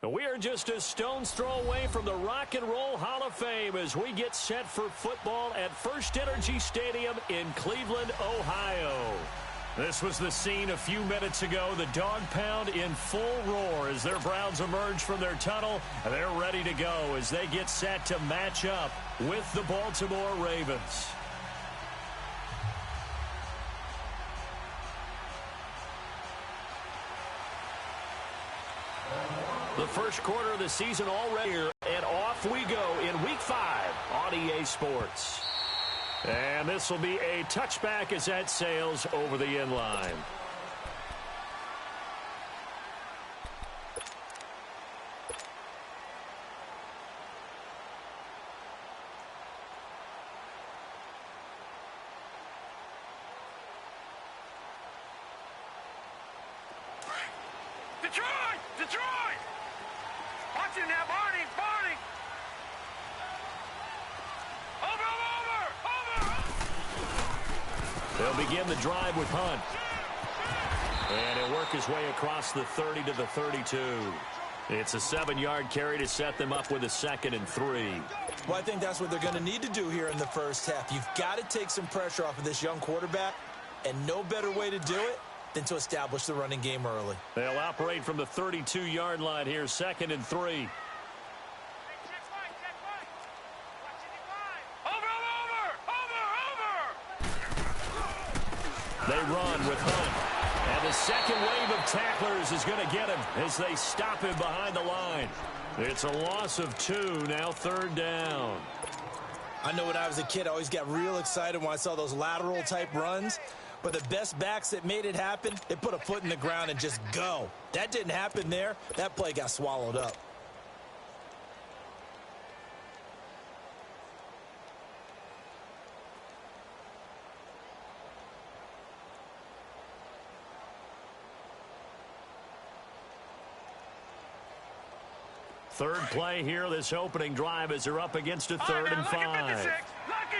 We are just a stone's throw away from the Rock and Roll Hall of Fame as we get set for football at First Energy Stadium in Cleveland, Ohio. This was the scene a few minutes ago. The dog pound in full roar as their Browns emerge from their tunnel. They're ready to go as they get set to match up with the Baltimore Ravens. The first quarter of the season already here, and off we go in Week 5 on EA Sports. And this will be a touchback as that sails over the end line. Detroit! Watching that, Barney! Over! They'll begin the drive with Hunt. And he'll work his way across the 30 to the 32. It's a 7-yard carry to set them up with a 2nd and 3. Well, I think that's what they're going to need to do here in the first half. You've got to take some pressure off of this young quarterback, and no better way to do it than to establish the running game early. They'll operate from the 32-yard line here, 2nd and 3. They run with Hunt. And the second wave of tacklers is going to get him as they stop him behind the line. It's a loss of 2, now 3rd down. I know when I was a kid, I always got real excited when I saw those lateral-type runs. But the best backs that made it happen, they put a foot in the ground and just go. That didn't happen there. That play got swallowed up. Third play here, this opening drive as they're up against a 3rd and 5. Lucky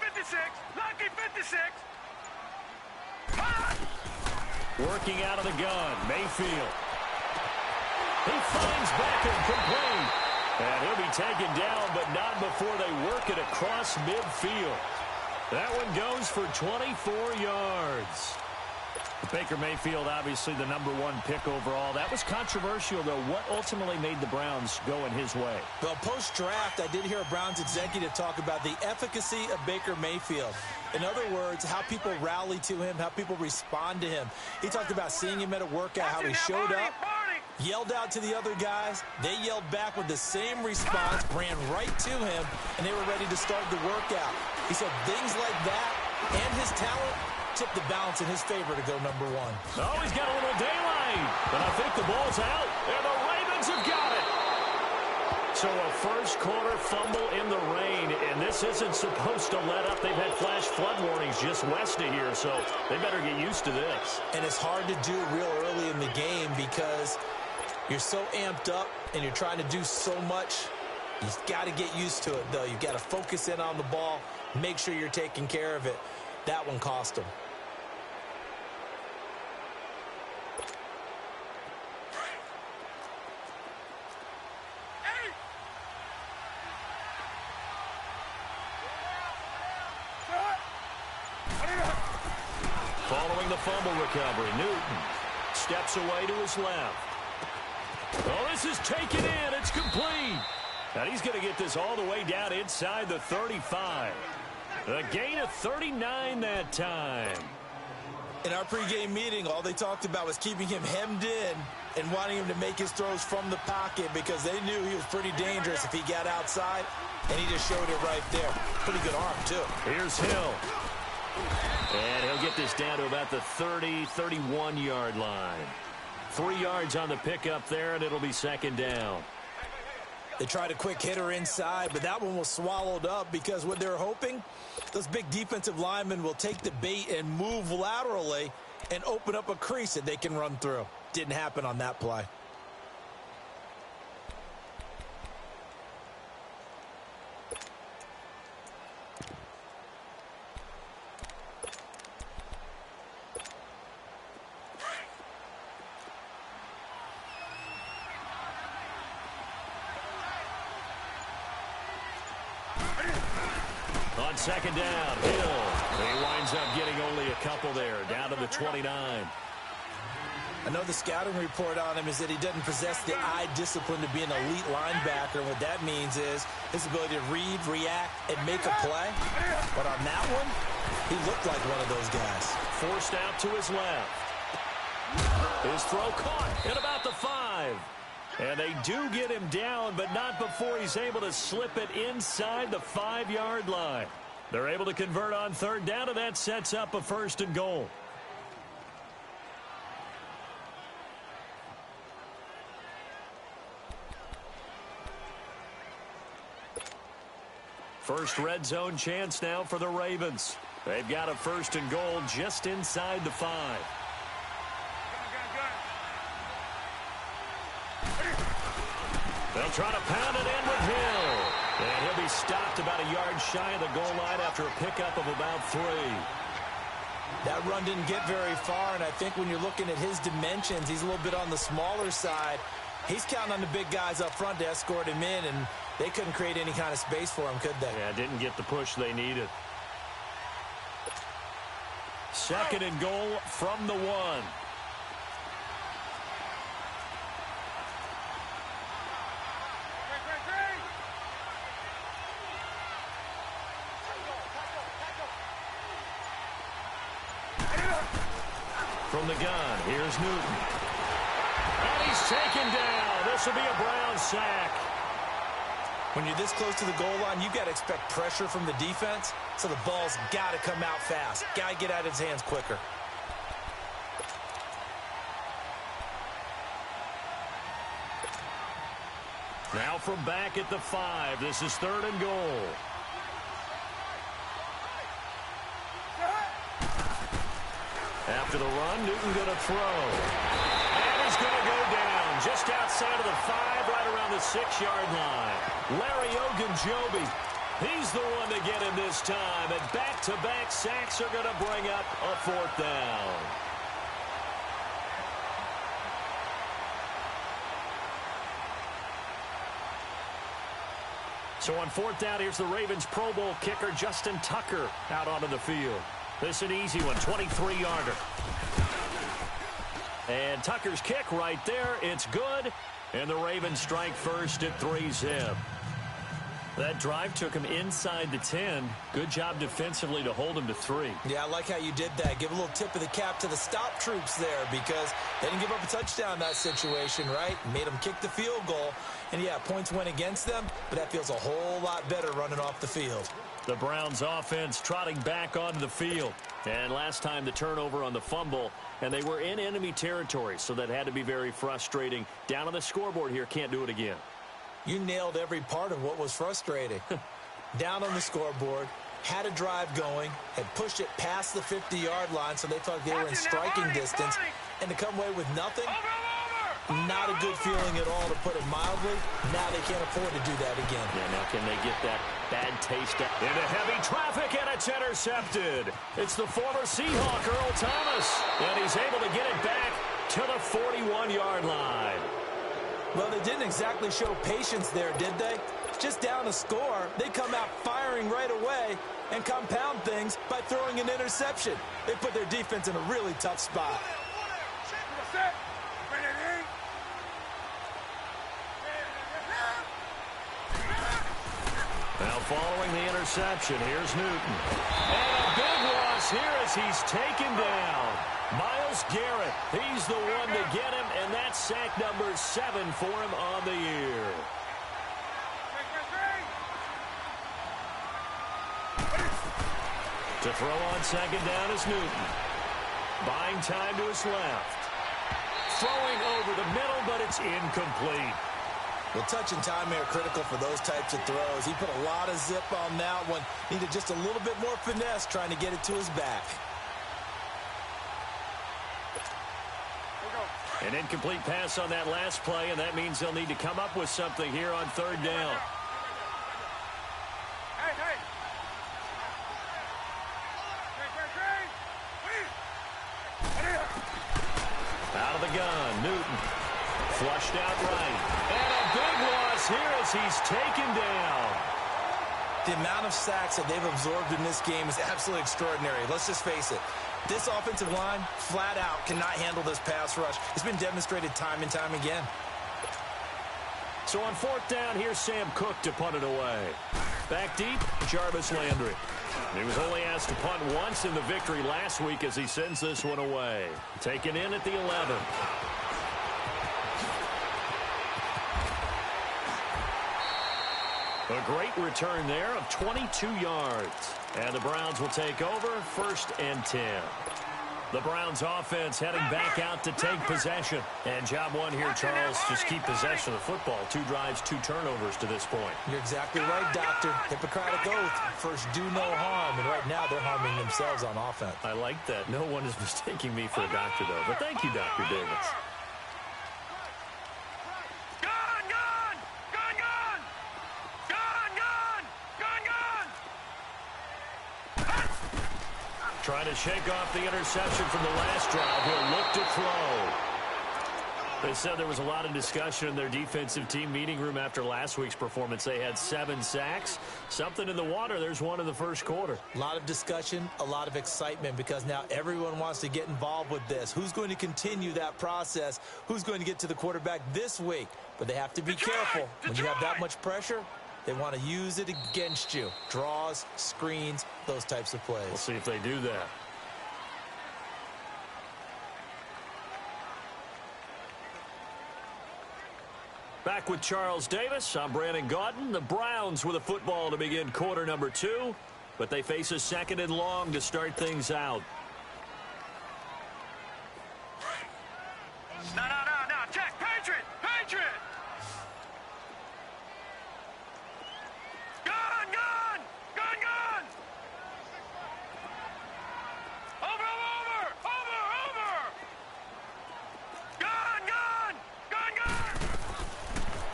56! Lucky 56! Working out of the gun, Mayfield. He finds Beckham complete. And he'll be taken down, but not before they work it across midfield. That one goes for 24 yards. Baker Mayfield, obviously the #1 pick overall. That was controversial, though. What ultimately made the Browns go in his way? Well, post-draft, I did hear a Browns executive talk about the efficacy of Baker Mayfield. In other words, how people rally to him, how people respond to him. He talked about seeing him at a workout, how he showed up, yelled out to the other guys. They yelled back with the same response, ran right to him, and they were ready to start the workout. He said things like that and his talent tipped the balance in his favor to go #1. Oh, he's got a little daylight, but I think the ball's out, and the Ravens have got it. So a first quarter fumble in the rain, and this isn't supposed to let up. They've had flash flood warnings just west of here, so they better get used to this. And it's hard to do real early in the game because you're so amped up and you're trying to do so much. You've got to get used to it, though. You've got to focus in on the ball, make sure you're taking care of it. That one cost them. Following the fumble recovery, Newton steps away to his left. Oh, this is taken in. It's complete. And he's going to get this all the way down inside the 35. A gain of 39 that time. In our pregame meeting, all they talked about was keeping him hemmed in and wanting him to make his throws from the pocket because they knew he was pretty dangerous if he got outside, and he just showed it right there. Pretty good arm, too. Here's Hill. And he'll get this down to about the 30, 31-yard line. 3 yards on the pickup there, and it'll be 2nd down. They tried a quick hitter inside, but that one was swallowed up because what they're hoping, those big defensive linemen will take the bait and move laterally and open up a crease that they can run through. Didn't happen on that play. On second down, Hill. He winds up getting only a couple there, down to the 29. I know the scouting report on him is that he doesn't possess the eye discipline to be an elite linebacker. What that means is his ability to read, react, and make a play. But on that one, he looked like one of those guys. Forced out to his left. His throw caught at about the 5. And they do get him down, but not before he's able to slip it inside the 5-yard line. They're able to convert on third down, and that sets up a 1st and goal. First red zone chance now for the Ravens. They've got a 1st and goal just inside the 5. They'll try to pound it in with Hill. And he'll be stopped about a yard shy of the goal line after a pickup of about 3. That run didn't get very far, and I think when you're looking at his dimensions, he's a little bit on the smaller side. He's counting on the big guys up front to escort him in, and they couldn't create any kind of space for him, could they? Yeah, didn't get the push they needed. 2nd and goal from the 1. From the gun, here's Newton. And he's taken down. This will be a Brown sack. When you're this close to the goal line, you got to expect pressure from the defense, so the ball's got to come out fast. Got to get out of his hands quicker. Now from back at the 5, this is 3rd and goal. After the run, Newton going to throw. And he's going to go down just outside of the 5, right around the 6-yard line. Larry Ogunjobi, he's the one to get him this time. And back-to-back sacks are going to bring up a 4th down. So on 4th down, here's the Ravens Pro Bowl kicker Justin Tucker out onto the field. This is an easy one, 23-yarder. And Tucker's kick right there, it's good. And the Ravens strike first at 3-zip. That drive took him inside the 10. Good job defensively to hold him to 3. Yeah, I like how you did that. Give a little tip of the cap to the stop troops there because they didn't give up a touchdown in that situation, right? Made them kick the field goal. And, yeah, points went against them, but that feels a whole lot better running off the field. The Browns offense trotting back onto the field. And last time the turnover on the fumble, and they were in enemy territory, so that had to be very frustrating. Down on the scoreboard here, can't do it again. You nailed every part of what was frustrating. Down on the scoreboard, had a drive going, had pushed it past the 50-yard line, so they thought they were in striking distance, and to come away with nothing, not a good feeling at all, to put it mildly. Now they can't afford to do that again. Yeah, now can they get that bad taste out? Into heavy traffic, and it's intercepted. It's the former Seahawk, Earl Thomas, and he's able to get it back to the 41-yard line. Well, they didn't exactly show patience there, did they? Just down a score, they come out firing right away and compound things by throwing an interception. They put their defense in a really tough spot. Now following the interception, here's Newton. And a big loss here as he's taken down. Myles Garrett, he's the one to get him, and that's sack number 7 for him on the year. To throw on second down is Newton. Buying time to his left. Throwing over the middle, but it's incomplete. Well, touch and time are critical for those types of throws. He put a lot of zip on that one. Needed just a little bit more finesse trying to get it to his back. An incomplete pass on that last play, and that means they'll need to come up with something here on third down. Out of the gun, Newton. Flushed out right. And a big loss here as he's taken down. The amount of sacks that they've absorbed in this game is absolutely extraordinary. Let's just face it. This offensive line, flat out, cannot handle this pass rush. It's been demonstrated time and time again. So on fourth down, here's Sam Cook to punt it away. Back deep, Jarvis Landry. He was only asked to punt once in the victory last week as he sends this one away. Taken in at the 11. A great return there of 22 yards. And the Browns will take over, 1st and 10. The Browns offense heading back out to take possession. And job one here, Charles, just keep possession of the football. 2 drives, 2 turnovers to this point. You're exactly right, Doctor. Hippocratic oath. First, do no harm. And right now, they're harming themselves on offense. I like that. No one is mistaking me for a doctor, though. But thank you, Dr. Davis. Trying to shake off the interception from the last drive. He'll look to throw. They said there was a lot of discussion in their defensive team meeting room after last week's performance. They had 7 sacks. Something in the water. There's one in the first quarter. A lot of discussion, a lot of excitement because now everyone wants to get involved with this. Who's going to continue that process? Who's going to get to the quarterback this week? But they have to be careful. When you have that much pressure, they want to use it against you. Draws, screens, those types of plays. We'll see if they do that. Back with Charles Davis. I'm Brandon Gaudin. The Browns with a football to begin quarter number 2. But they face a 2nd and long to start things out. No. Check. Patriot. Gun. Over. Gun.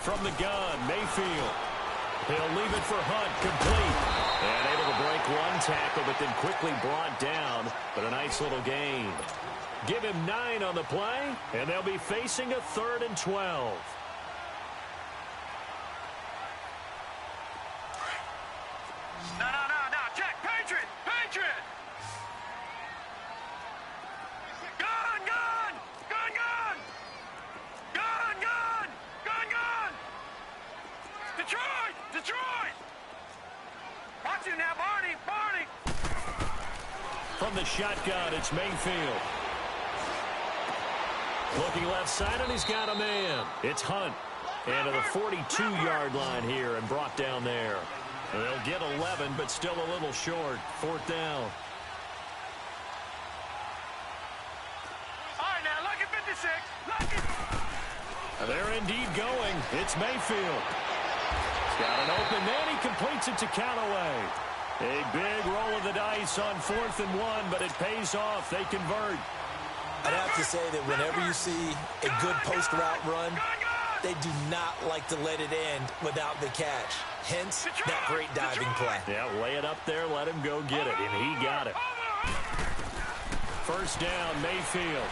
From the gun, Mayfield. He'll leave it for Hunt, complete. And able to break one tackle, but then quickly brought down. But a nice little gain. Give him 9 on the play, and they'll be facing a 3rd and 12. No. Check. Patriot. Gun. Detroit. Watch him now, Barney. From the shotgun, it's Mayfield. Looking left side, and he's got a man. It's Hunt. And to the 42-yard line here and brought down there. They'll get 11, but still a little short. 4th down. All right, now, lucky 56. Lucky. They're indeed going. It's Mayfield. He's got an open man. He completes it to Callaway. A big roll of the dice on 4th and 1, but it pays off. They convert. I'd have to say that whenever you see a good post route run, they do not like to let it end without the catch. Hence, that great diving play. Yeah, lay it up there, let him go get it, and he got it. 1st down, Mayfield.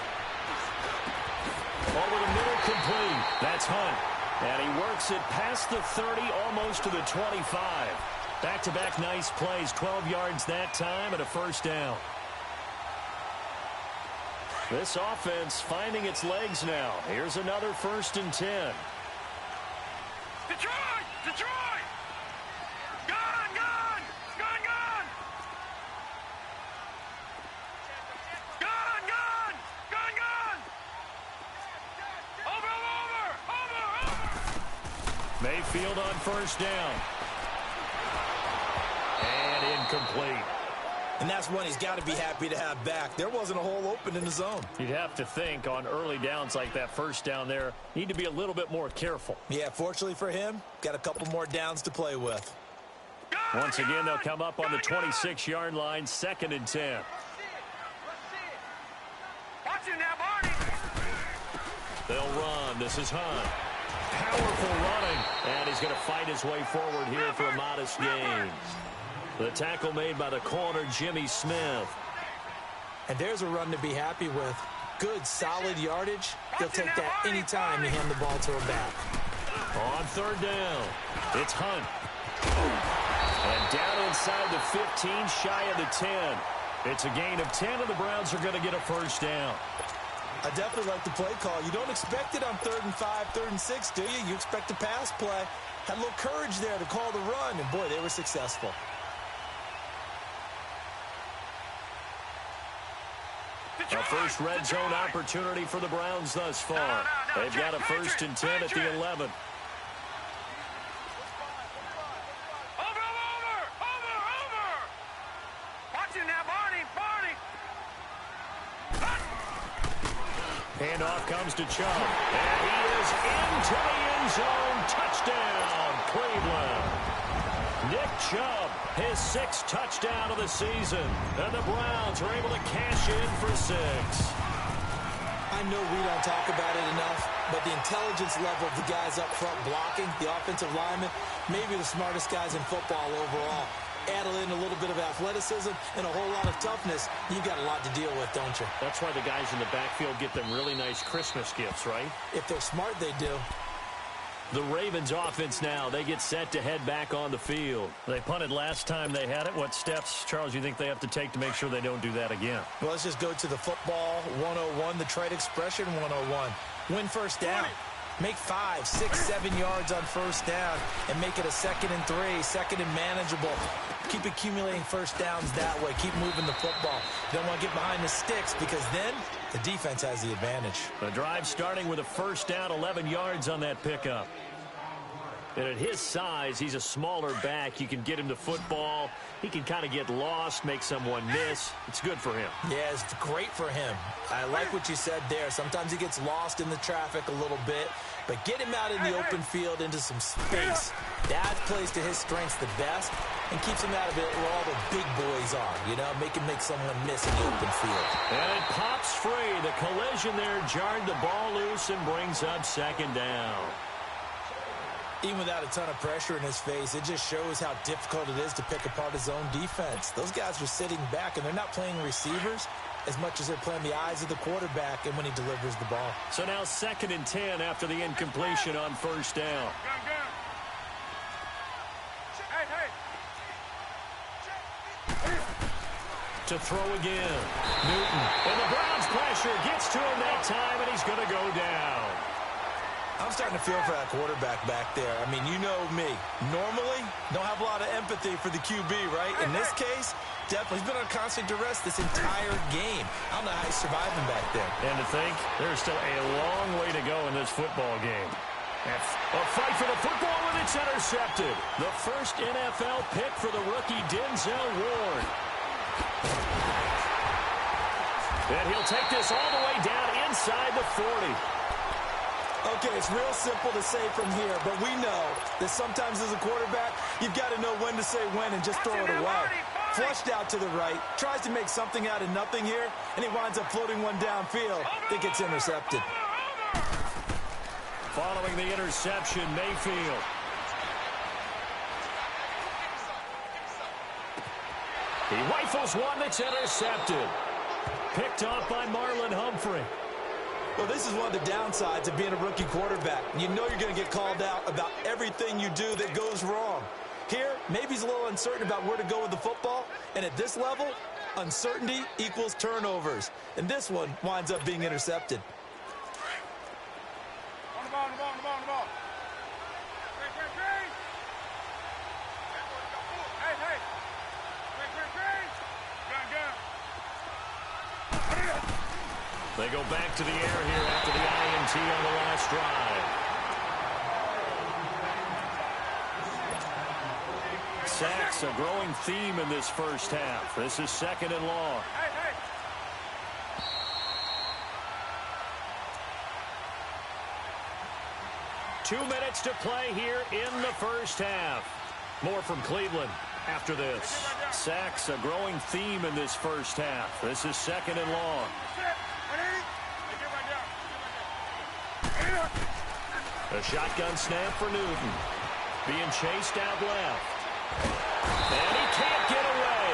Over the middle, complete. That's Hunt. And he works it past the 30, almost to the 25. Back-to-back nice plays, 12 yards that time, and a 1st down. This offense finding its legs now. Here's another 1st and 10. Detroit! Gun! Over! Mayfield on 1st down. And incomplete. And that's one he's got to be happy to have back. There wasn't a hole open in the zone. You'd have to think on early downs like that 1st down there, need to be a little bit more careful. Yeah, fortunately for him, got a couple more downs to play with. Once again, they'll come up on the 26-yard line, 2nd and 10. Watch him now, Barney. They'll run. This is Hunt. Powerful running. And he's going to fight his way forward here for a modest gain. The tackle made by the corner, Jimmy Smith. And there's a run to be happy with. Good, solid yardage. They'll take that anytime you hand the ball to a back. On 3rd down, it's Hunt. And down inside the 15, shy of the 10. It's a gain of 10, and the Browns are going to get a first down. I definitely like the play call. You don't expect it on 3rd and 5, 3rd and 6, do you? You expect a pass play. Had a little courage there to call the run, and boy, they were successful. A first red zone opportunity for the Browns thus far. They've got a 1st and 10 at the 11. Handoff comes to Chubb, and he is into the end zone. Touchdown, Cleveland. Nick Chubb, his 6th touchdown of the season, and the Browns are able to cash in for 6. I know we don't talk about it enough, but the intelligence level of the guys up front blocking, the offensive linemen, maybe the smartest guys in football overall. Add in a little bit of athleticism and a whole lot of toughness, you've got a lot to deal with, don't you? That's why the guys in the backfield get them really nice Christmas gifts, right? If they're smart, they do. The Ravens offense now, they get set to head back on the field. They punted last time they had it. What steps, Charles, you think they have to take to make sure they don't do that again? Well, let's just go to the football 101, the trade expression 101. Win first down. Make 5, 6, 7 yards on first down and make it a 2nd and 3, 2nd and manageable. Keep accumulating first downs that way. Keep moving the football. You don't want to get behind the sticks because then the defense has the advantage. The drive starting with a first down, 11 yards on that pickup. And at his size, he's a smaller back. You can get him the football. He can kind of get lost, make someone miss. It's good for him. Yeah, it's great for him. I like what you said there. Sometimes he gets lost in the traffic a little bit, but get him out in the open field into some space. That plays to his strengths the best and keeps him out of it where all the big boys are, you know, make someone miss in the open field. And it pops free. The collision there jarred the ball loose and brings up 2nd down. Even without a ton of pressure in his face, it just shows how difficult it is to pick apart his own defense. Those guys are sitting back, and they're not playing receivers as much as they're playing the eyes of the quarterback and when he delivers the ball. So now 2nd and 10 after the incompletion on first down. To throw again. Newton. And the Browns pressure gets to him that time, and he's going to go down. I'm starting to feel for that quarterback back there. I mean, you know me. Normally, don't have a lot of empathy for the QB, right? In this case, definitely. He's been on constant duress this entire game. I don't know how he's surviving back there. And to think, there's still a long way to go in this football game. A fight for the football, and it's intercepted. The first NFL pick for the rookie Denzel Ward. And he'll take this all the way down inside the 40. Okay, it's real simple to say from here, but we know that sometimes as a quarterback, you've got to know when to say when and just throw it away. Flushed out to the right, tries to make something out of nothing here, and he winds up floating one downfield that gets intercepted. Following the interception, Mayfield. He rifles one that's intercepted. Picked off by Marlon Humphrey. Well, this is one of the downsides of being a rookie quarterback. You know you're going to get called out about everything you do that goes wrong. Here, maybe he's a little uncertain about where to go with the football. And at this level, uncertainty equals turnovers. And this one winds up being intercepted. On the ball, on the ball, on the ball, on the ball. Hey, hey. They go back to the air here after the INT on the last drive. Sacks, a growing theme in this first half. This is 2nd and long. Hey, hey. 2 minutes to play here in the first half. More from Cleveland after this. Sacks, a growing theme in this first half. This is 2nd and long. A shotgun snap for Newton. Being chased out left. And he can't get away.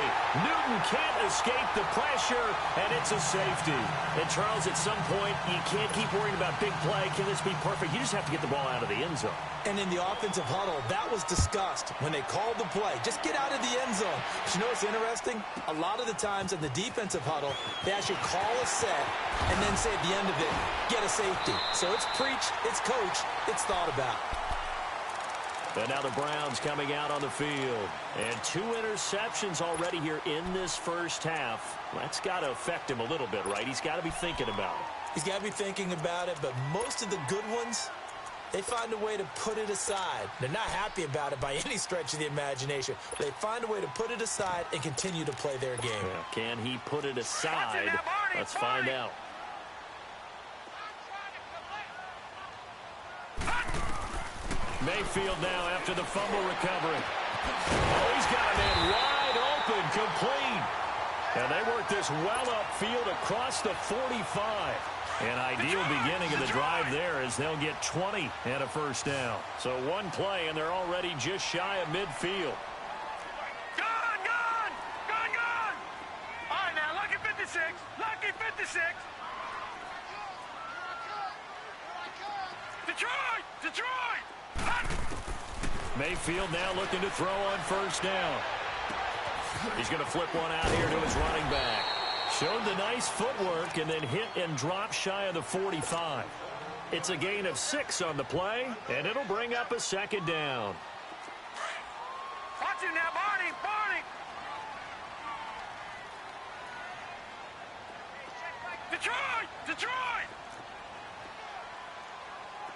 Newton Newton can't escape the pressure, and it's a safety. And, Charles, at some point, you can't keep worrying about big play. Can this be perfect? You just have to get the ball out of the end zone. And in the offensive huddle, that was discussed when they called the play. Just get out of the end zone. But you know what's interesting? A lot of the times in the defensive huddle, they actually call a set and then say at the end of it, get a safety. So it's preach, it's coach, it's thought about. And now the Browns coming out on the field. And 2 interceptions already here in this first half. That's got to affect him a little bit, right? He's got to be thinking about it. He's got to be thinking about it, but most of the good ones, they find a way to put it aside. They're not happy about it by any stretch of the imagination. They find a way to put it aside and continue to play their game. Yeah, can he put it aside? Let's find out. Mayfield now after the fumble recovery. Oh, he's got a man wide open, complete. And they work this well upfield across the 45. An ideal beginning of the drive there as they'll get 20 and a first down. So one play, and they're already just shy of midfield. Gone, gone! Gone, gone! All right, now, lucky 56. Lucky 56. Detroit! Detroit! Mayfield now looking to throw on first down. He's going to flip one out here to his running back. Showed the nice footwork and then hit and drop shy of the 45. It's a gain of 6 on the play, and it'll bring up a second down. Watch him now, Barney! Barney! Detroit! Detroit!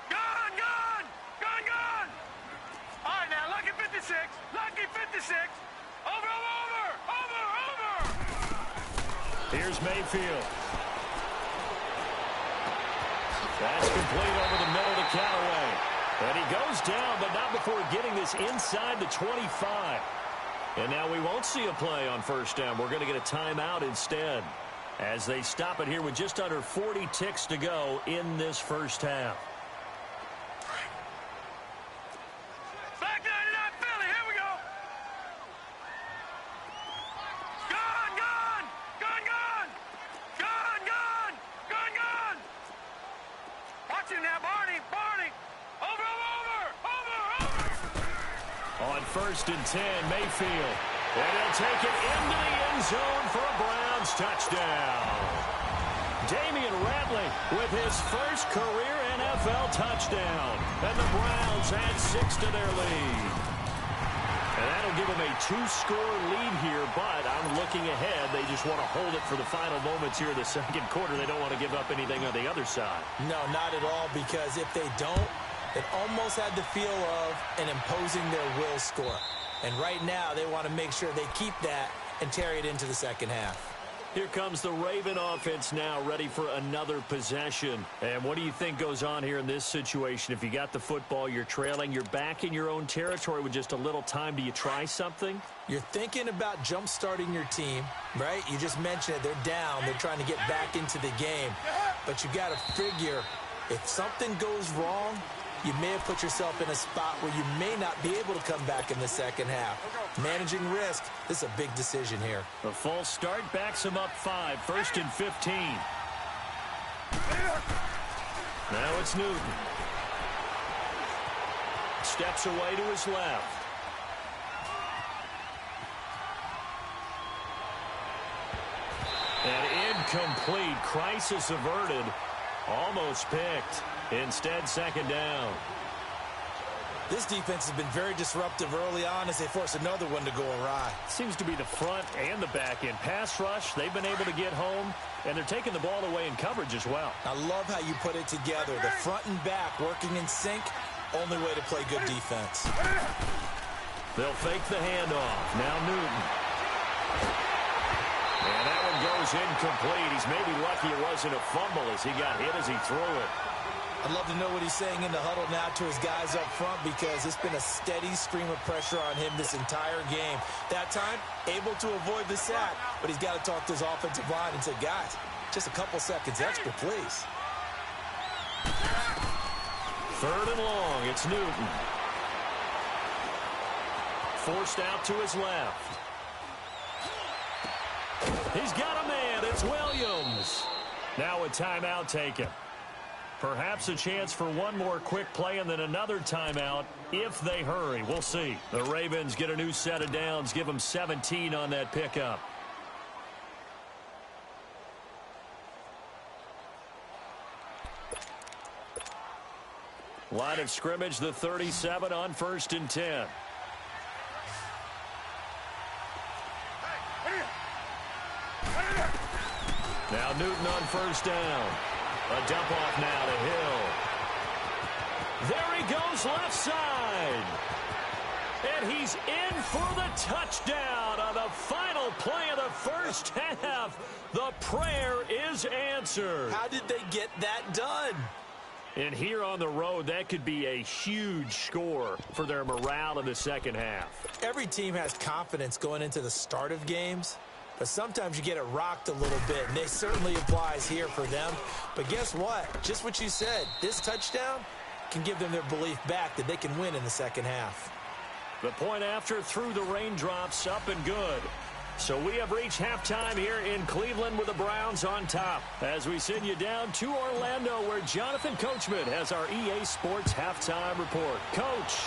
Gone, gone! Gone, gone! All right, now, lucky 56. Lucky 56. Over, over, over, over! Here's Mayfield. That's complete over the middle to Callaway. And he goes down, but not before getting this inside the 25. And now we won't see a play on first down. We're going to get a timeout instead as they stop it here with just under 40 ticks to go in this first half. Back 99 Philly, here we go! Gone, gone! Gone, gone! Gone, gone! Gone, gone! Watch him now, Barney! Barney! Over, over, over, over! On first and 10, Mayfield. And he'll take it into the end zone for a Browns touchdown. Damian Ratley with his first career NFL touchdown. And the Browns add 6 to their lead. And that'll give them a 2-score lead here, but I'm looking ahead. They just want to hold it for the final moments here in the second quarter. They don't want to give up anything on the other side. No, not at all, because if they don't, it almost had the feel of an imposing their will score. And right now, they want to make sure they keep that and carry it into the second half. Here comes the Raven offense now, ready for another possession. And what do you think goes on here in this situation? If you got the football, you're trailing, you're back in your own territory with just a little time. Do you try something? You're thinking about jump-starting your team, right? You just mentioned it. They're down. They're trying to get back into the game. But you got to figure, if something goes wrong, you may have put yourself in a spot where you may not be able to come back in the second half. Managing risk, this is a big decision here. The false start backs him up 5, first and 15. Now it's Newton. Steps away to his left. And incomplete. Crisis averted. Almost picked. Instead, second down. This defense has been very disruptive early on as they force another one to go awry. Seems to be the front and the back end. Pass rush, they've been able to get home, and they're taking the ball away in coverage as well. I love how you put it together. The front and back working in sync, only way to play good defense. They'll fake the handoff. Now Newton. And that one goes incomplete. He's maybe lucky it wasn't a fumble as he got hit as he threw it. I'd love to know what he's saying in the huddle now to his guys up front, because it's been a steady stream of pressure on him this entire game. That time, able to avoid the sack, but he's got to talk to his offensive line and say, guys, just a couple seconds extra, please. Third and long, it's Newton. Forced out to his left. He's got a man. It's Williams. Now a timeout taken. Perhaps a chance for one more quick play and then another timeout if they hurry. We'll see. The Ravens get a new set of downs. Give them 17 on that pickup. Line of scrimmage, the 37 on 1st and 10. Now Newton on 1st down. A dump off now to Hill. There he goes left side. And he's in for the touchdown on the final play of the first half. The prayer is answered. How did they get that done? And here on the road, that could be a huge score for their morale in the second half. Every team has confidence going into the start of games, but sometimes you get it rocked a little bit, and it certainly applies here for them. But guess what? Just what you said, this touchdown can give them their belief back that they can win in the second half. The point after through the raindrops, up and good. So we have reached halftime here in Cleveland with the Browns on top. As we send you down to Orlando, where Jonathan Coachman has our EA Sports halftime report. Coach.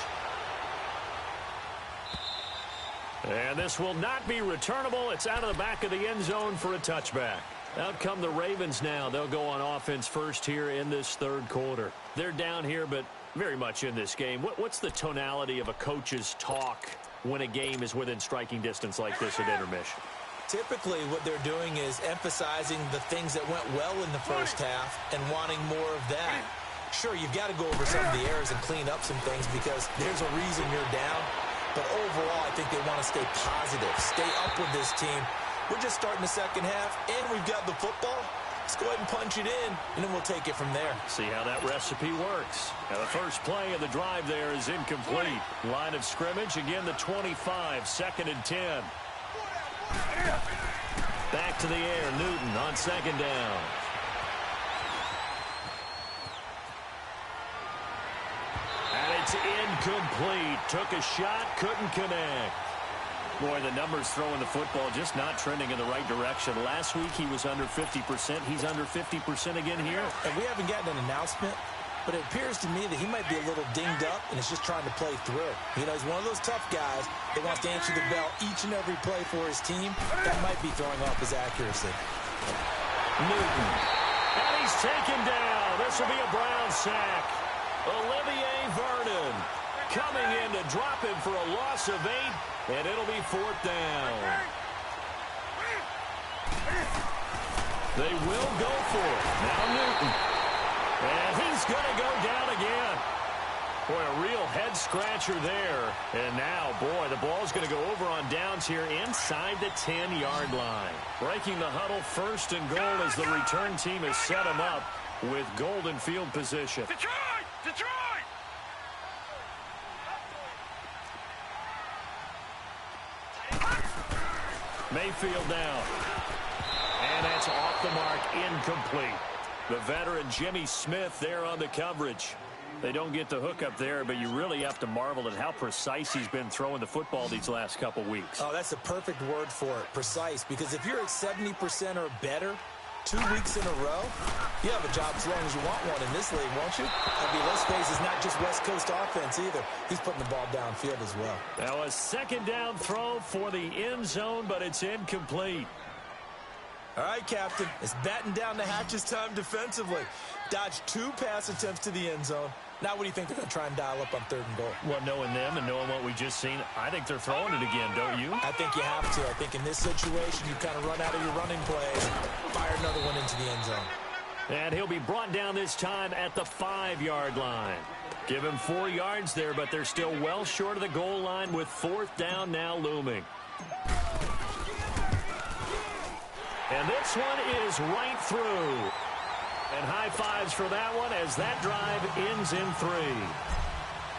And this will not be returnable. It's out of the back of the end zone for a touchback. Out come the Ravens now. They'll go on offense first here in this third quarter. They're down here, but very much in this game. What's the tonality of a coach's talk when a game is within striking distance like this at intermission? Typically, what they're doing is emphasizing the things that went well in the first half and wanting more of that. Sure, you've got to go over some of the errors and clean up some things because there's a reason you're down. But overall, I think they want to stay positive, stay up with this team. We're just starting the second half, and we've got the football. Let's go ahead and punch it in, and then we'll take it from there. See how that recipe works. Now the first play of the drive there is incomplete. Line of scrimmage, again the 25, 2nd and 10. Back to the air, Newton on 2nd down. And it's incomplete. Took a shot, couldn't connect. Boy, the numbers throwing the football just not trending in the right direction. Last week he was under 50%. He's under 50% again here. And we haven't gotten an announcement, but it appears to me that he might be a little dinged up and is just trying to play through. You know, he's one of those tough guys that wants to answer the bell each and every play for his team. That might be throwing off his accuracy. Newton. And he's taken down. This will be a Brown sack. Olivier Vernon coming in to drop him for a loss of 8, and it'll be 4th down. They will go for it. Now Newton. And he's going to go down again. Boy, a real head-scratcher there. And now, boy, the ball's going to go over on downs here inside the 10-yard line. Breaking the huddle, 1st and goal as the return team has set him up with golden field position. Detroit! Detroit! Mayfield down. And that's off the mark, incomplete. The veteran Jimmy Smith there on the coverage. They don't get the hook up there, but you really have to marvel at how precise he's been throwing the football these last couple weeks. Oh, that's a perfect word for it, precise, because if you're at 70% or better 2 weeks in a row, you have a job as long as you want one in this league, won't you? I mean, let's face it, it's not just West Coast offense either. He's putting the ball downfield as well. Now a 2nd down throw for the end zone, but it's incomplete. All right, Captain, it's batten down the hatches time defensively. Dodged 2 pass attempts to the end zone. Now what do you think they're going to try and dial up on 3rd and goal? Well, knowing them and knowing what we just seen, I think they're throwing it again, don't you? I think you have to. I think in this situation, you kind of run out of your running plays, fire another one into the end zone. And he'll be brought down this time at the 5-yard line. Give him 4 yards there, but they're still well short of the goal line with 4th down now looming. And this one is right through. And high fives for that one as that drive ends in 3.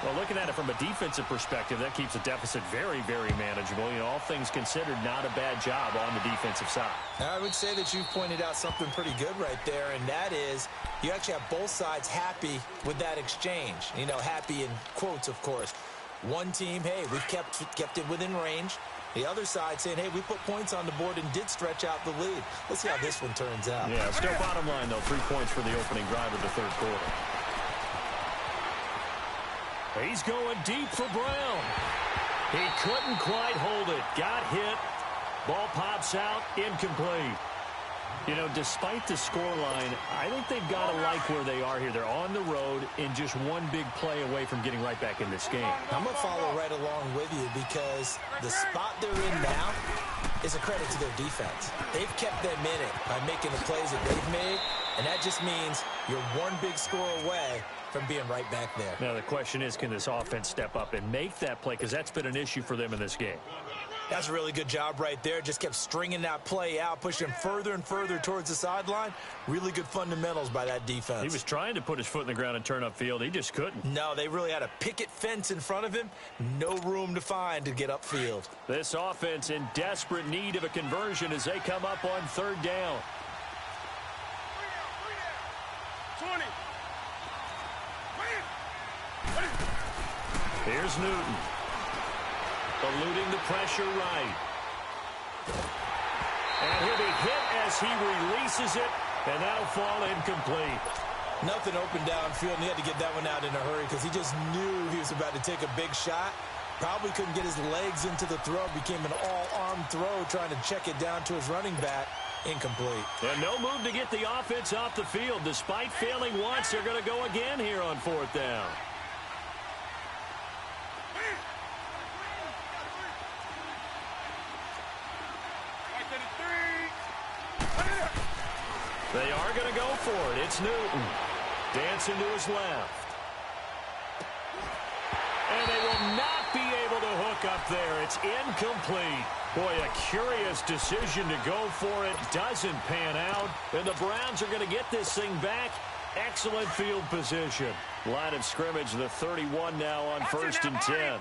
Well, looking at it from a defensive perspective, that keeps the deficit very, very manageable. You know, all things considered, not a bad job on the defensive side. I would say that you've pointed out something pretty good right there, and that is you actually have both sides happy with that exchange. You know, happy in quotes, of course. One team, hey, we've kept it within range. The other side saying, hey, we put points on the board and did stretch out the lead. Let's see how this one turns out. Yeah, still bottom line, though, 3 points for the opening drive of the third quarter. He's going deep for Brown. He couldn't quite hold it. Got hit. Ball pops out. Incomplete. You know, despite the scoreline, I think they've got to like where they are here. They're on the road and just one big play away from getting right back in this game. I'm going to follow right along with you because the spot they're in now is a credit to their defense. They've kept them in it by making the plays that they've made, and that just means you're one big score away from being right back there. Now, the question is, can this offense step up and make that play? Because that's been an issue for them in this game. That's a really good job right there. Just kept stringing that play out, pushing further and further towards the sideline. Really good fundamentals by that defense. He was trying to put his foot in the ground and turn upfield. He just couldn't. No, they really had a picket fence in front of him. No room to find to get upfield. This offense in desperate need of a conversion as they come up on third down. 20. Here's Newton. Eluding the pressure right. And he'll be hit as he releases it, and that'll fall incomplete. Nothing open downfield, and he had to get that one out in a hurry because he just knew he was about to take a big shot. Probably couldn't get his legs into the throw. Became an all-arm throw trying to check it down to his running back. Incomplete. And no move to get the offense off the field. Despite failing once, they're going to go again here on fourth down. They are going to go for it. It's Newton. Dancing to his left. And they will not be able to hook up there. It's incomplete. Boy, a curious decision to go for it. Doesn't pan out. And the Browns are going to get this thing back. Excellent field position. Line of scrimmage, the 31 now on first and 10.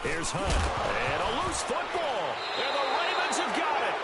Here's Hunt. And a loose football. And the Ravens have got it.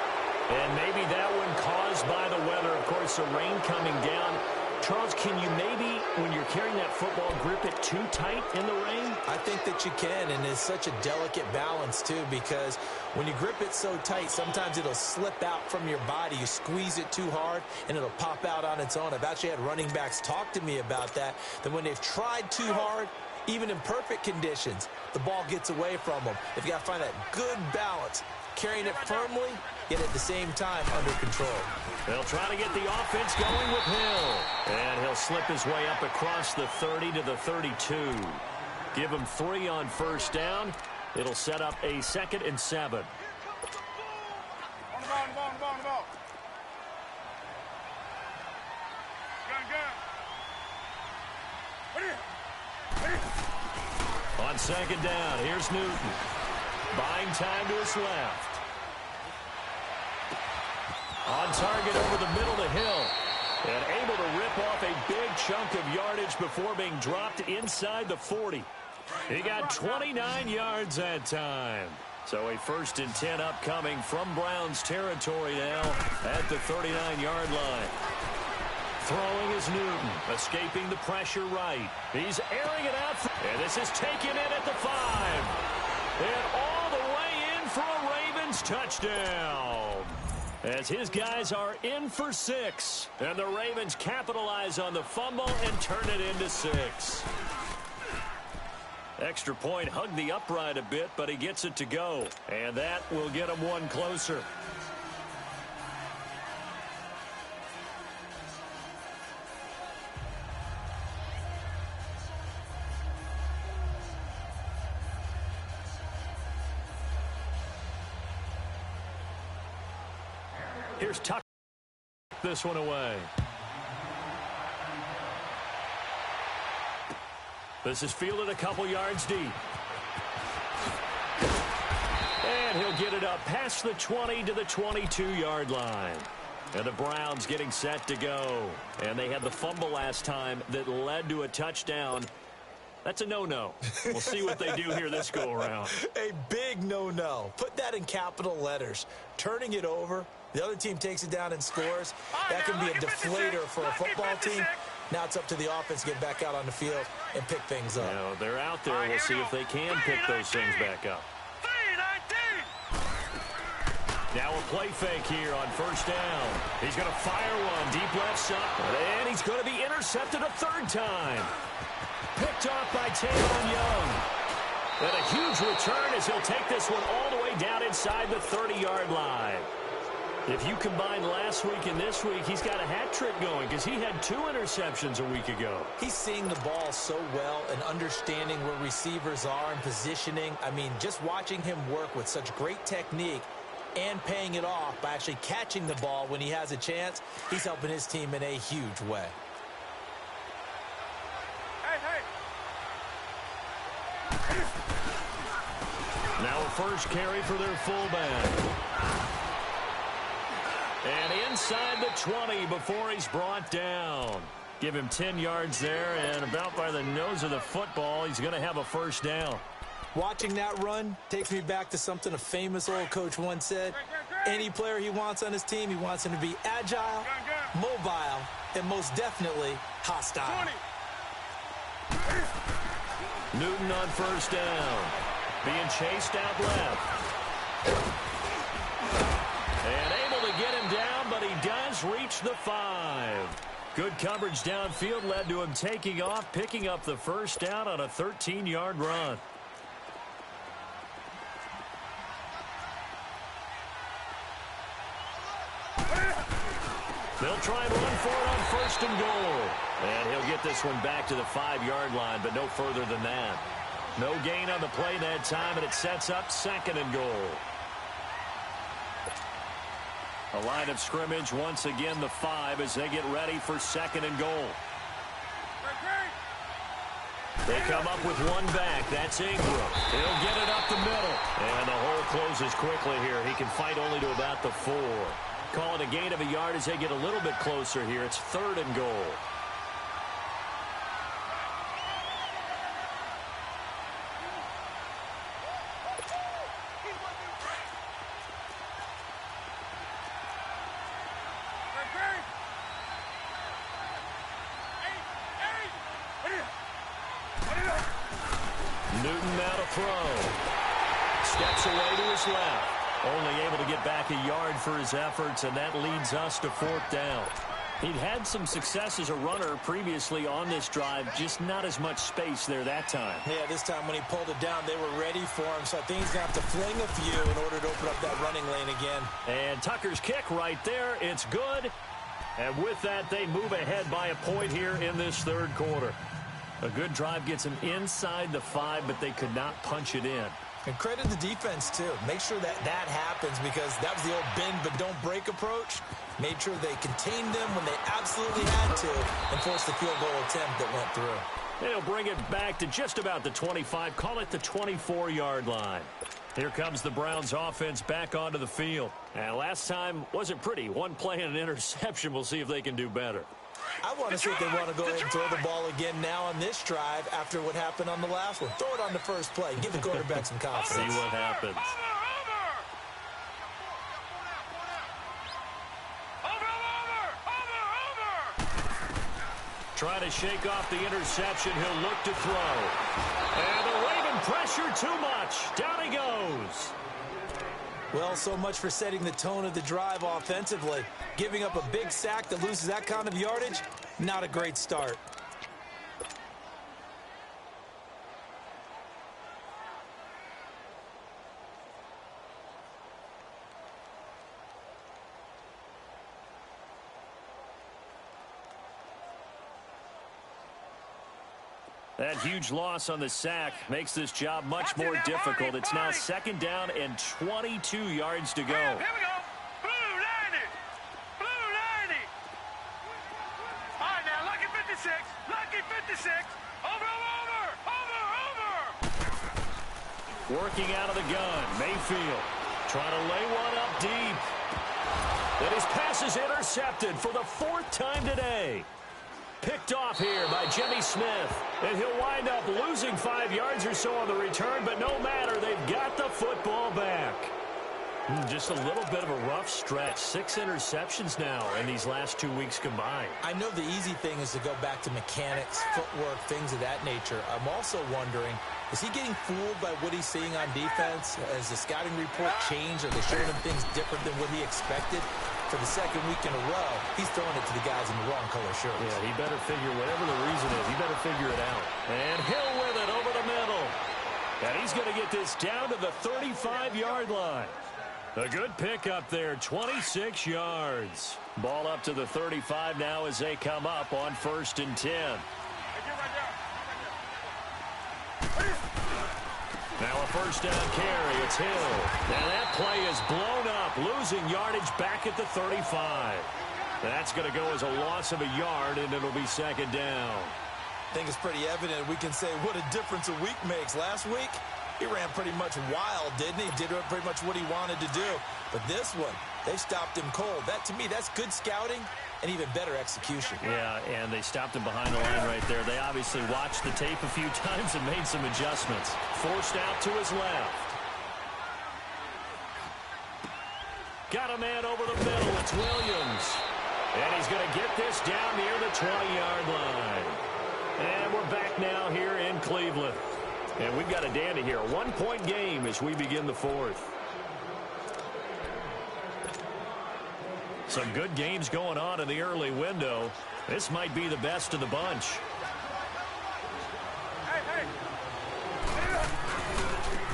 And maybe that one caused by the weather. Of course, the rain coming down. Charles, can you maybe, when you're carrying that football, grip it too tight in the rain? I think that you can, and it's such a delicate balance, too, because when you grip it so tight, sometimes it'll slip out from your body. You squeeze it too hard, and it'll pop out on its own. I've actually had running backs talk to me about that when they've tried too hard, even in perfect conditions, the ball gets away from them. If you got to find that good balance, carrying it firmly, yet at the same time under control. They'll try to get the offense going with Hill. And he'll slip his way up across the 30 to the 32. Give him 3 on first down. It'll set up a 2nd and 7. On the ball, on the ball, on the ball, on the ball. Gun. On 2nd down, here's Newton. Buying time to his left. On target over the middle to Hill. And able to rip off a big chunk of yardage before being dropped inside the 40. He got 29 yards that time. So a 1st and 10 upcoming from Browns territory now at the 39-yard line. Throwing is Newton, escaping the pressure right. He's airing it out. And this is taken in at the 5. And all the way in for a Ravens touchdown. As his guys are in for 6. And the Ravens capitalize on the fumble and turn it into 6. Extra point hugged the upright a bit, but he gets it to go. And that will get him one closer. Here's Tuck. This one away. This is fielded a couple yards deep. And he'll get it up past the 20 to the 22-yard line. And the Browns getting set to go. And they had the fumble last time that led to a touchdown. That's a no-no. We'll see what they do here this go-around. A big no-no. Put that in capital letters. Turning it over, the other team takes it down and scores. That can be a deflator for a football team. Now it's up to the offense to get back out on the field and pick things up. You know, they're out there. We'll see if they can pick those things back up. Now a play fake here on first down. He's going to fire one deep left side. And he's going to be intercepted a third time. Picked off by Taylor Young. And a huge return as he'll take this one all the way down inside the 30-yard line. If you combine last week and this week, he's got a hat trick going because he had 2 interceptions a week ago. He's seeing the ball so well and understanding where receivers are and positioning. I mean, just watching him work with such great technique and paying it off by actually catching the ball when he has a chance, he's helping his team in a huge way. Now a first carry for their fullback. And inside the 20 before he's brought down. Give him 10 yards there, and about by the nose of the football, he's going to have a first down. Watching that run takes me back to something a famous old coach once said. Any player he wants on his team, he wants him to be agile, mobile, and most definitely hostile. Newton on first down. Being chased out left. And able to get him down, but he does reach the 5. Good coverage downfield led to him taking off, picking up the first down on a 13-yard run. They'll try and run for it on first and goal. And he'll get this one back to the 5-yard line, but no further than that. No gain on the play that time, and it sets up second and goal. A line of scrimmage, once again the 5 as they get ready for second and goal. They come up with one back. That's Ingram. He'll get it up the middle. And the hole closes quickly here. He can fight only to about the 4. Call it a gain of a yard as they get a little bit closer here. It's third and goal. Newton now to throw. Steps away to his left. Only able to get back a yard for his efforts, and that leads us to fourth down. He'd had some success as a runner previously on this drive, just not as much space there that time. Yeah, this time when he pulled it down, they were ready for him, so I think he's going to have to fling a few in order to open up that running lane again. And Tucker's kick right there, it's good. And with that, they move ahead by a point here in this third quarter. A good drive gets them inside the 5, but they could not punch it in. And credit the defense, too. Make sure that that happens because that was the old bend but don't break approach. Made sure they contained them when they absolutely had to and forced the field goal attempt that went through. They'll bring it back to just about the 25. Call it the 24-yard line. Here comes the Browns offense back onto the field. And last time wasn't pretty. One play and an interception. We'll see if they can do better. I want to see if they want to go ahead and throw the ball again now on this drive after what happened on the last one. Throw it on the first play. Give the quarterback some confidence. See what happens. Try to shake off the interception. He'll look to throw. And the Raven pressure too much. Down he goes. Well, so much for setting the tone of the drive offensively. Giving up a big sack that loses that kind of yardage, not a great start. That huge loss on the sack makes this job much more difficult. It's now second down and 22 yards to go. Here we go. Blue 90. Blue 90. All right, now, lucky 56. Lucky 56. Over. Working out of the gun. Mayfield trying to lay one up deep. And his pass is intercepted for the 4th time today. picked off here by Jimmy Smith. And he'll wind up losing 5 yards or so on the return, but no matter, they've got the football back. Just a little bit of a rough stretch. 6 interceptions now in these last 2 weeks combined. I know the easy thing is to go back to mechanics, footwork, things of that nature. I'm also wondering, is he getting fooled by what he's seeing on defense? Has the scouting report changed? Are they showing him things different than what he expected? For the second week in a row, he's throwing it to the guys in the wrong color shirts. Yeah, he better figure whatever the reason is. He better figure it out. And Hill with it over the middle. And he's going to get this down to the 35-yard line. A good pickup there, 26 yards. Ball up to the 35 now as they come up on 1st and 10. Now a first down carry. It's Hill. Now that play is blown up, losing yardage back at the 35. That's going to go as a loss of a yard, and it'll be 2nd down. I think it's pretty evident we can say what a difference a week makes. Last week, he ran pretty much wild, didn't he? Did pretty much what he wanted to do. But this one, they stopped him cold. That, to me, that's good scouting and even better execution. Yeah, and they stopped him behind the line right there. They obviously watched the tape a few times and made some adjustments. Forced out to his left. Got a man over the middle. It's Williams. And he's going to get this down near the 20-yard line. And we're back now here in Cleveland. And we've got a dandy here. A 1-point game as we begin the 4th. Some good games going on in the early window. This might be the best of the bunch.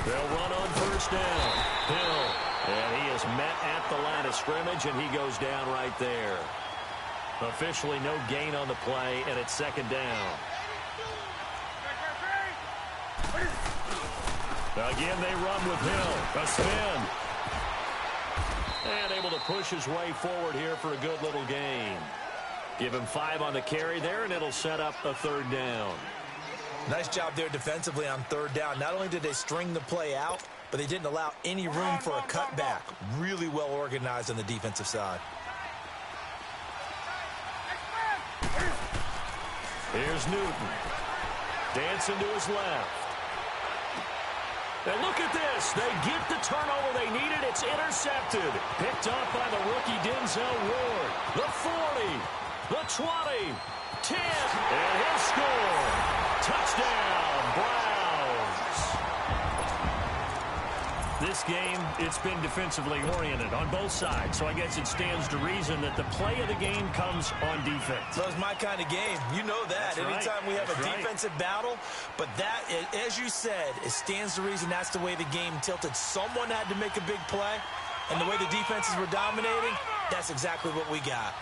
They'll run on 1st down. Hill. And he is met at the line of scrimmage, and he goes down right there. Officially no gain on the play, and it's 2nd down. Again, they run with Hill. A spin. And able to push his way forward here for a good little gain. Give him 5 on the carry there, and it'll set up a 3rd down. Nice job there defensively on 3rd down. Not only did they string the play out, but they didn't allow any room for a cutback. Really well organized on the defensive side. Here's Newton. Dancing to his left. And look at this. They get the turnover they needed. It's intercepted. Picked up by the rookie Denzel Ward. The 40. The 20. 10. And he'll score. Touchdown, Browns. This game, it's been defensively oriented on both sides. So I guess it stands to reason that the play of the game comes on defense. So it's my kind of game. You know that. That's Anytime right. we have That's a right. defensive battle, but that, as you said, it stands to reason that's the way the game tilted. Someone had to make a big play, and the way the defenses were dominating, that's exactly what we got.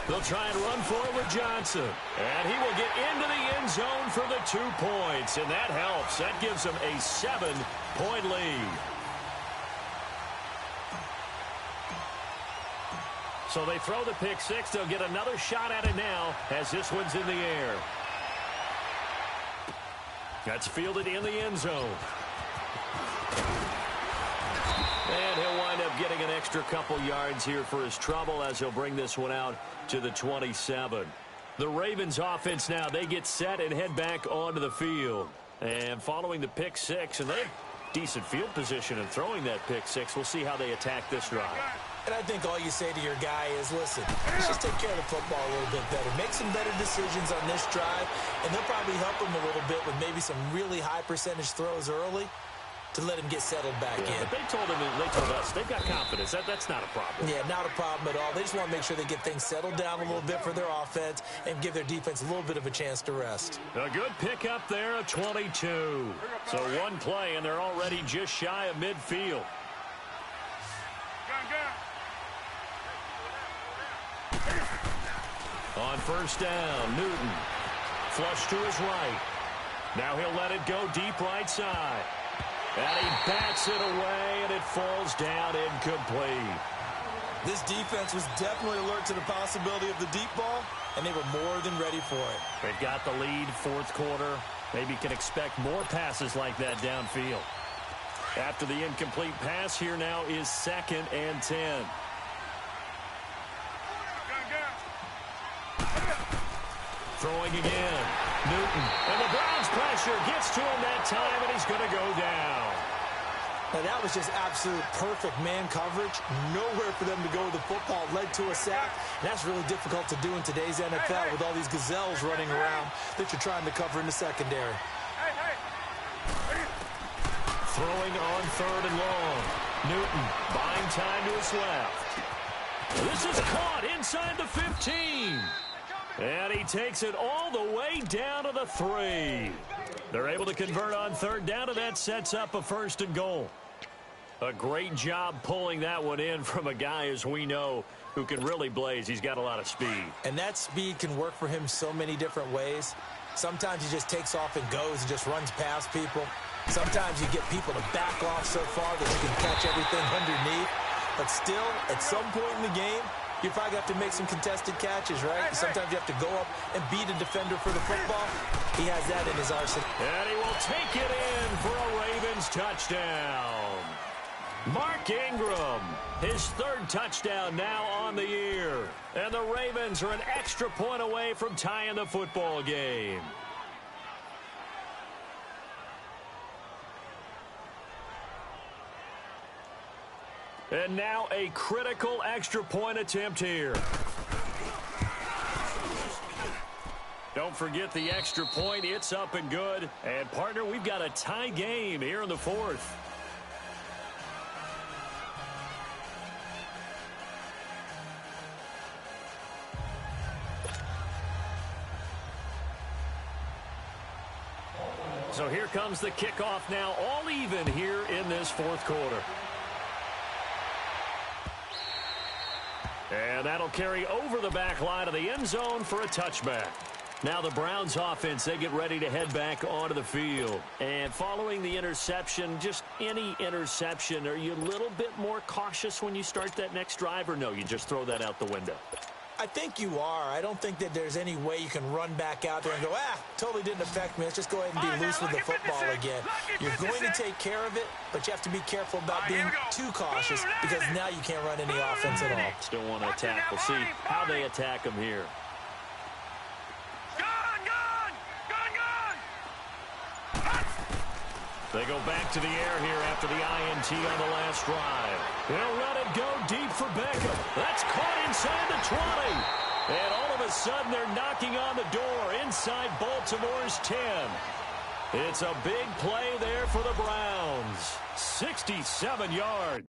They'll try and run for it with Johnson. And he will get into the end zone for the 2 points. And that helps. That gives them a 7-point lead. So they throw the pick 6. They'll get another shot at it now as this one's in the air. That's fielded in the end zone. And he'll wind up getting an extra couple yards here for his trouble as he'll bring this one out to the 27. The Ravens offense now, they get set and head back onto the field. And following the pick 6, and they have decent field position in throwing that pick 6. We'll see how they attack this drive. And I think all you say to your guy is, listen, let's just take care of the football a little bit better. Make some better decisions on this drive, and they'll probably help him a little bit with maybe some really high percentage throws early to let him get settled back in. But they told us they've got confidence. That's not a problem. Yeah, not a problem at all. They just want to make sure they get things settled down a little bit for their offense and give their defense a little bit of a chance to rest. A good pickup there of 22. So one play, and they're already just shy of midfield. On 1st down, Newton. Flush to his right. Now he'll let it go deep right side. And he bats it away, and it falls down incomplete. This defense was definitely alert to the possibility of the deep ball, and they were more than ready for it. They've got the lead, fourth quarter. Maybe can expect more passes like that downfield. After the incomplete pass, here now is 2nd and 10. Throwing again. Newton. And the Browns pressure gets to him that time, and he's going to go down. Now, that was just absolute perfect man coverage. Nowhere for them to go with the football. Led to a sack. And that's really difficult to do in today's NFL with all these gazelles running around that you're trying to cover in the secondary. Throwing on 3rd and long. Newton buying time to his left. This is caught inside the 15. And he takes it all the way down to the 3. They're able to convert on 3rd down, and that sets up a 1st and goal. A great job pulling that one in from a guy, as we know, who can really blaze. He's got a lot of speed. And that speed can work for him so many different ways. Sometimes he just takes off and goes and just runs past people. Sometimes you get people to back off so far that you can catch everything underneath. But still, at some point in the game, you probably have to make some contested catches, right? Sometimes you have to go up and beat a defender for the football. He has that in his arsenal. And he will take it in for a Ravens touchdown. Mark Ingram, his 3rd touchdown now on the year. And the Ravens are an extra point away from tying the football game. And now a critical extra point attempt here. Don't forget the extra point. It's up and good. And, partner, we've got a tie game here in the 4th. So here comes the kickoff now, all even here in this 4th quarter. And that'll carry over the back line of the end zone for a touchback. Now the Browns offense, they get ready to head back onto the field. And following the interception, just any interception, are you a little bit more cautious when you start that next drive, or no, you just throw that out the window? I think you are. I don't think that there's any way you can run back out there and go, totally didn't affect me. Let's just go ahead and be loose with the football again. You're going to take care of it, but you have to be careful about being too cautious because now you can't run any offense at all. Still want to attack. We'll see how they attack him here. They go back to the air here after the INT on the last drive. They'll let it go deep for Beckham. That's caught inside the 20. And all of a sudden, they're knocking on the door inside Baltimore's 10. It's a big play there for the Browns. 67 yards.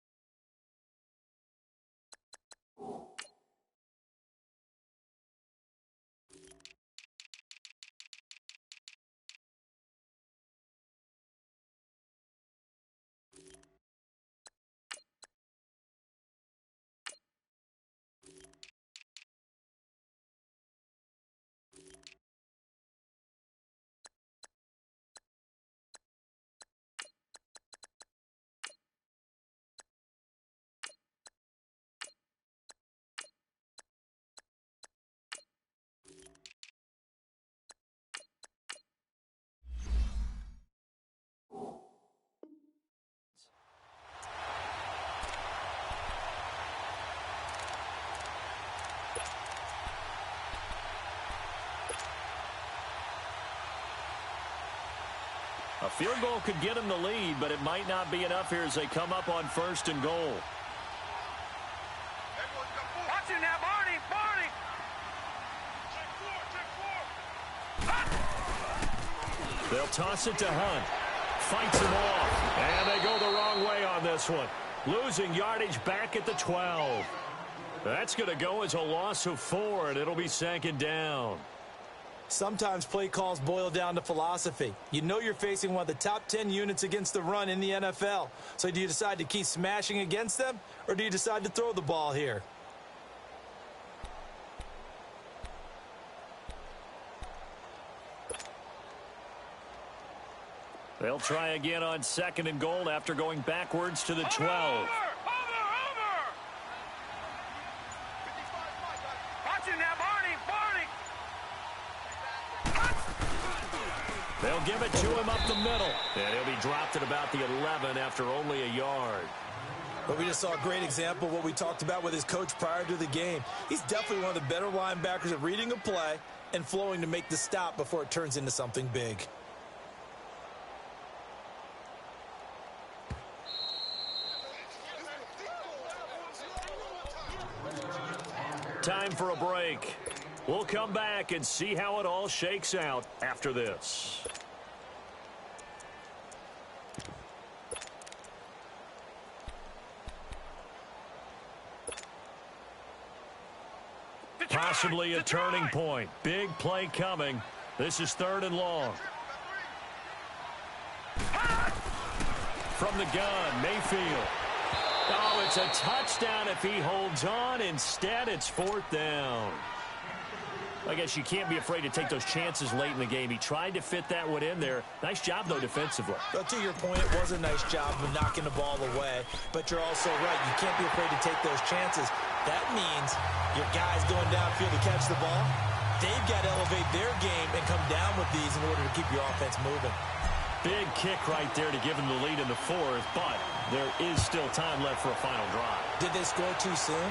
A field goal could get them the lead, but it might not be enough here as they come up on 1st and goal. Watch it now, Barney! Barney! They'll toss it to Hunt. Fights him off. And they go the wrong way on this one. Losing yardage back at the 12. That's going to go as a loss of 4, and it'll be 2nd down. Sometimes play calls boil down to philosophy. You know you're facing one of the top 10 units against the run in the NFL. So do you decide to keep smashing against them, or do you decide to throw the ball here? They'll try again on 2nd and goal after going backwards to the 12. Over! Watch it now, Barney! Barney! They'll give it to him up the middle. And he'll be dropped at about the 11 after only a yard. But we just saw a great example of what we talked about with his coach prior to the game. He's definitely one of the better linebackers at reading a play and flowing to make the stop before it turns into something big. Time for a break. We'll come back and see how it all shakes out after this. Possibly a turning point. Big play coming. This is 3rd and long. From the gun, Mayfield. Oh, it's a touchdown if he holds on. Instead, it's 4th down. I guess you can't be afraid to take those chances late in the game. He tried to fit that one in there. Nice job, though, defensively. But to your point, it was a nice job of knocking the ball away. But you're also right. You can't be afraid to take those chances. That means your guys going downfield to catch the ball, they've got to elevate their game and come down with these in order to keep your offense moving. Big kick right there to give them the lead in the 4th, but there is still time left for a final drive. Did they score too soon?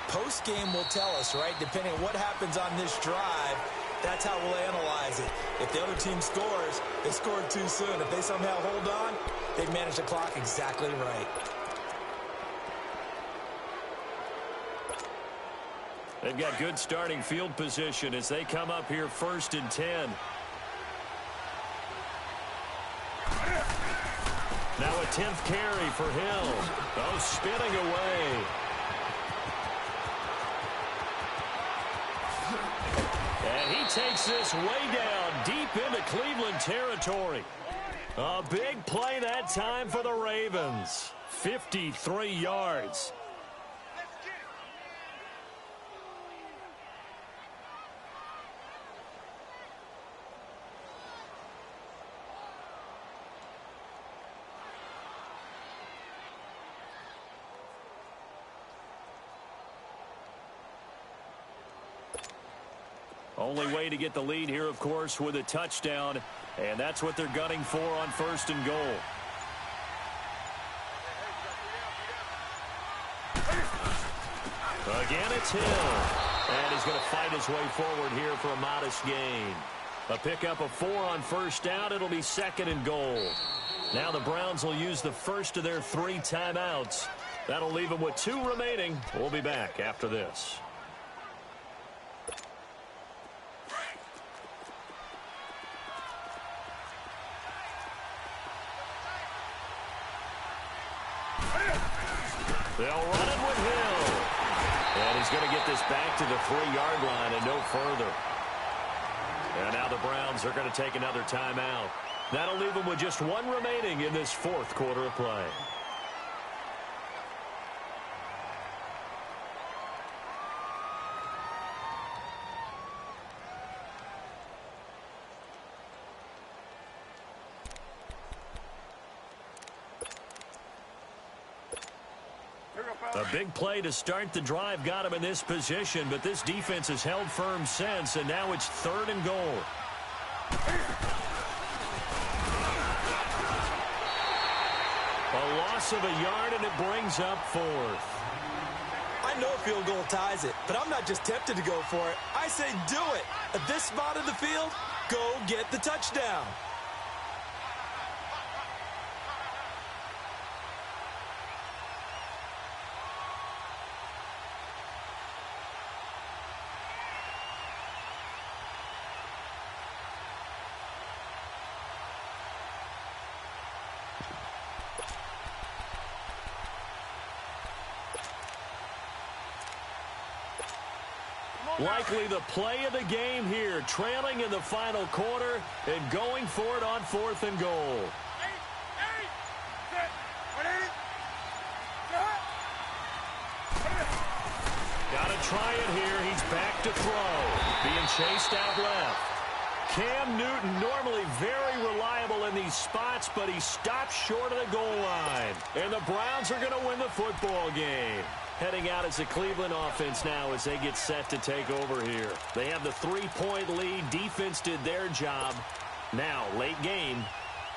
Post-game will tell us, right? Depending on what happens on this drive, that's how we'll analyze it. If the other team scores, they scored too soon. If they somehow hold on, they've managed the clock exactly right. They've got good starting field position as they come up here 1st and 10. Now a 10th carry for Hill. Oh, spinning away. And he takes this way down deep into Cleveland territory. A big play that time for the Ravens. 53 yards. Only way to get the lead here, of course, with a touchdown, and that's what they're gunning for on 1st and goal. Again, it's Hill, and he's going to fight his way forward here for a modest gain. A pickup of 4 on 1st down. It'll be 2nd and goal. Now the Browns will use the first of their 3 timeouts. That'll leave them with 2 remaining. We'll be back after this. They'll run it with Hill. And he's going to get this back to the 3-yard line and no further. And now the Browns are going to take another timeout. That'll leave them with just 1 remaining in this 4th quarter of play. A big play to start the drive got him in this position, but this defense has held firm since, and now it's 3rd and goal. A loss of a yard, and it brings up 4th. I know a field goal ties it, but I'm not just tempted to go for it. I say do it. At this spot of the field, go get the touchdown. Likely the play of the game here, trailing in the final quarter and going for it on 4th and goal. Got to try it here. He's back to throw. Being chased out left. Cam Newton, normally very reliable in these spots, but he stops short of the goal line. And the Browns are going to win the football game. Heading out as the Cleveland offense now as they get set to take over here. They have the 3-point lead. Defense did their job. Now, late game,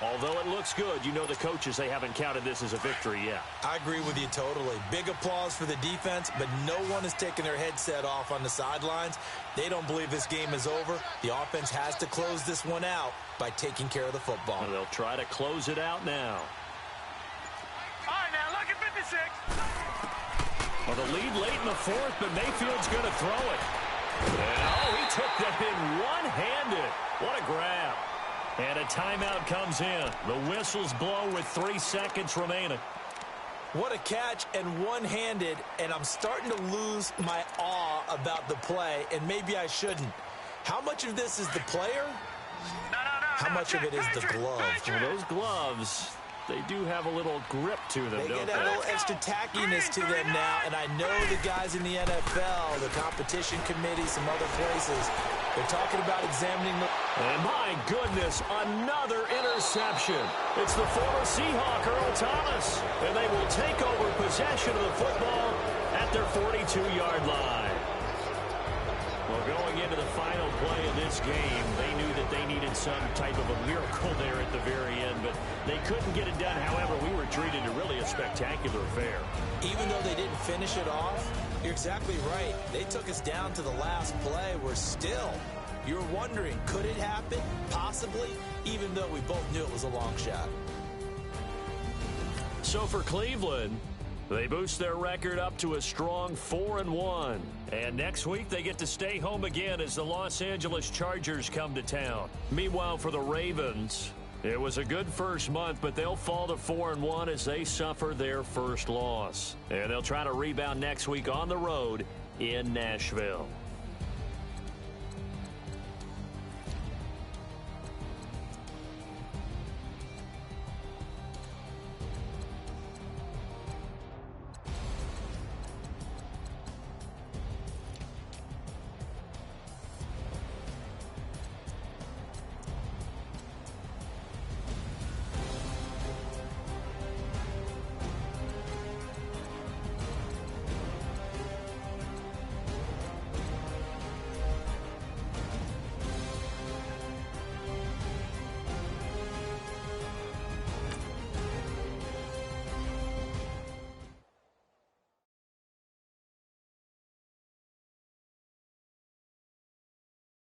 although it looks good, you know the coaches, they haven't counted this as a victory yet. I agree with you totally. Big applause for the defense, but no one is taking their headset off on the sidelines. They don't believe this game is over. The offense has to close this one out by taking care of the football. And they'll try to close it out now. All right, now, look at 56. Well, the lead late in the fourth, but Mayfield's going to throw it. And, oh, he took that in one-handed. What a grab. And a timeout comes in. The whistles blow with 3 seconds remaining. What a catch and one-handed, and I'm starting to lose my awe about the play, and maybe I shouldn't. How much of this is the player? No. How much of it is the glove? Well, those gloves, they do have a little grip to them, They don't get a they? little extra tackiness to them now, and I know the guys in the NFL, the competition committee, some other places, they're talking about examining the... And my goodness, another interception. It's the former Seahawk, Earl Thomas, and they will take over possession of the football at their 42-yard line. Well, going into the final play of this game, they knew that they needed some type of a miracle there at the very end, but they couldn't get it done. However, we were treated to really a spectacular affair. Even though they didn't finish it off, you're exactly right. They took us down to the last play. We're still, you're wondering, could it happen? Possibly, even though we both knew it was a long shot. So for Cleveland, they boost their record up to a strong 4-1. And next week, they get to stay home again as the Los Angeles Chargers come to town. Meanwhile, for the Ravens, it was a good first month, but they'll fall to 4-1 as they suffer their first loss. And they'll try to rebound next week on the road in Nashville.